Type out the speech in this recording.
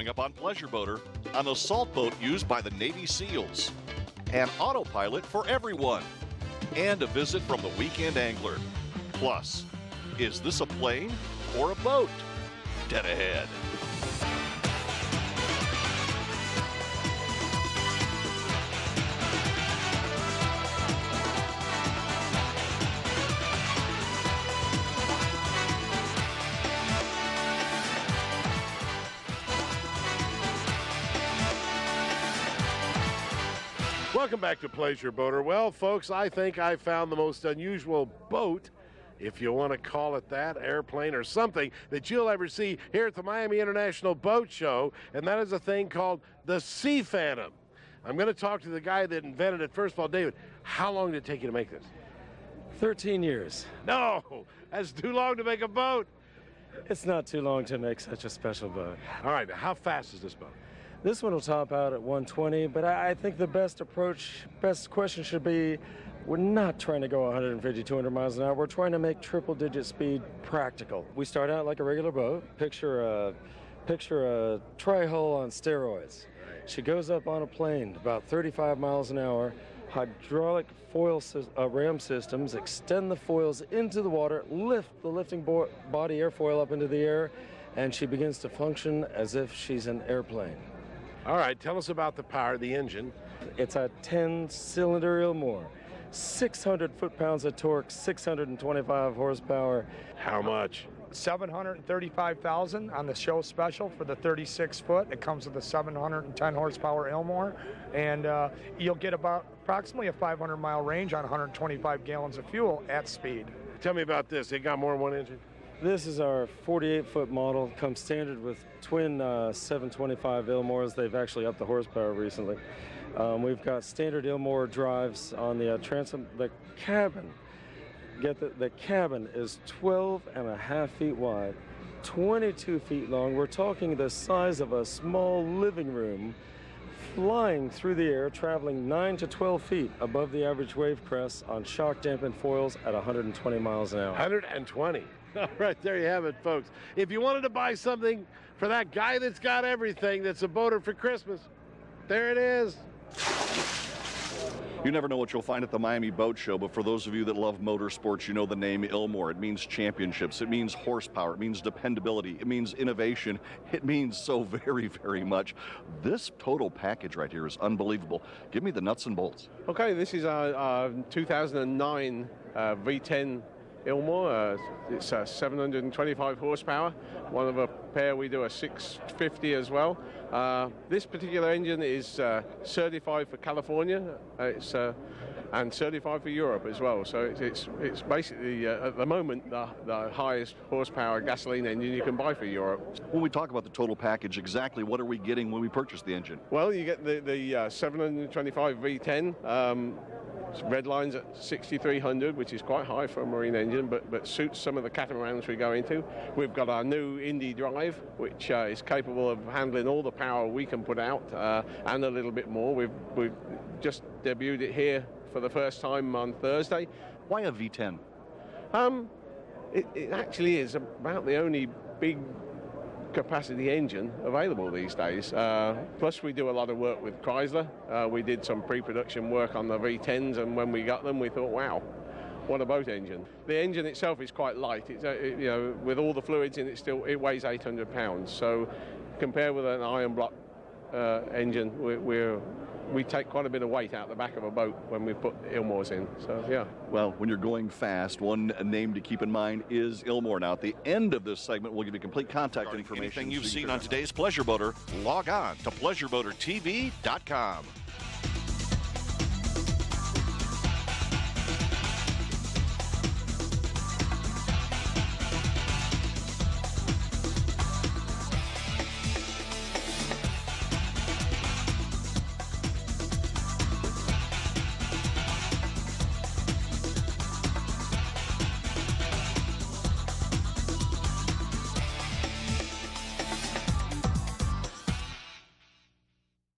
Coming up on Pleasure Boater, an assault boat used by the Navy SEALs, an autopilot for everyone, and a visit from the weekend angler. Plus, is this a plane or a boat? Dead ahead. Welcome back to Pleasure Boater. Well, folks, I think I found the most unusual boat, if you want to call it that, airplane or something, that you'll ever see here at the Miami International Boat Show, and that is a thing called the Sea Phantom. I'm going to talk to the guy that invented it. First of all, David, how long did it take you to make this? 13 years. No, that's too long to make a boat. It's not too long to make such a special boat. All right, now how fast is this boat? This one will top out at 120, but I think the best question should be, we're not trying to go 150, 200 miles an hour. We're trying to make triple-digit speed practical. We start out like a regular boat. Picture a tri-hull on steroids. She goes up on a plane about 35 miles an hour. Hydraulic foil ram systems extend the foils into the water, lift the lifting body airfoil up into the air, and she begins to function as if she's an airplane. All right, tell us about the power of the engine. It's a 10-cylinder Ilmor, 600 foot-pounds of torque, 625 horsepower. How much? $735,000 on the show special for the 36 foot. It comes with a 710 horsepower Ilmor, and you'll get about approximately a 500 mile range on 125 gallons of fuel at speed. Tell me about this. It got more than one engine? This is our 48-foot model. Comes standard with twin 725 Ilmors. They've actually upped the horsepower recently. We've got standard Ilmor drives on the transom. The cabin, the cabin is 12 and a half feet wide, 22 feet long. We're talking the size of a small living room, flying through the air, traveling 9 to 12 feet above the average wave crest on shock-dampened foils at 120 miles an hour. 120. All right, there you have it, folks. If you wanted to buy something for that guy that's got everything that's a boater for Christmas, there it is. You never know what you'll find at the Miami Boat Show, but for those of you that love motorsports, you know the name Ilmor. It means championships. It means horsepower. It means dependability. It means innovation. It means so very, very much. This total package right here is unbelievable. Give me the nuts and bolts. Okay, this is our 2009 V10 Ilmor. It's 725 horsepower. One of a pair, we do a 650 as well. This particular engine is certified for California. And certified for Europe as well. So it's basically at the moment the highest horsepower gasoline engine you can buy for Europe. When we talk about the total package, exactly what are we getting when we purchase the engine? Well, you get the 725 V10. Red lines at 6,300, which is quite high for a marine engine, but suits some of the catamarans we go into. We've got our new Indy drive, which is capable of handling all the power we can put out and a little bit more. We've just debuted it here for the first time on Thursday. Why a V10? It actually is about the only big capacity engine available these days. Plus we do a lot of work with Chrysler. We did some pre-production work on the V10s, and when we got them we thought, wow, what a boat engine. The engine itself is quite light. It's, with all the fluids in it, it weighs 800 pounds. So compared with an iron block engine, we take quite a bit of weight out the back of a boat when we put Ilmors in. So, yeah. Well, when you're going fast, one name to keep in mind is Ilmor. Now, at the end of this segment, we'll give you complete contact information. Anything you've seen on today's Pleasure Boater, log on to pleasureboatertv.com.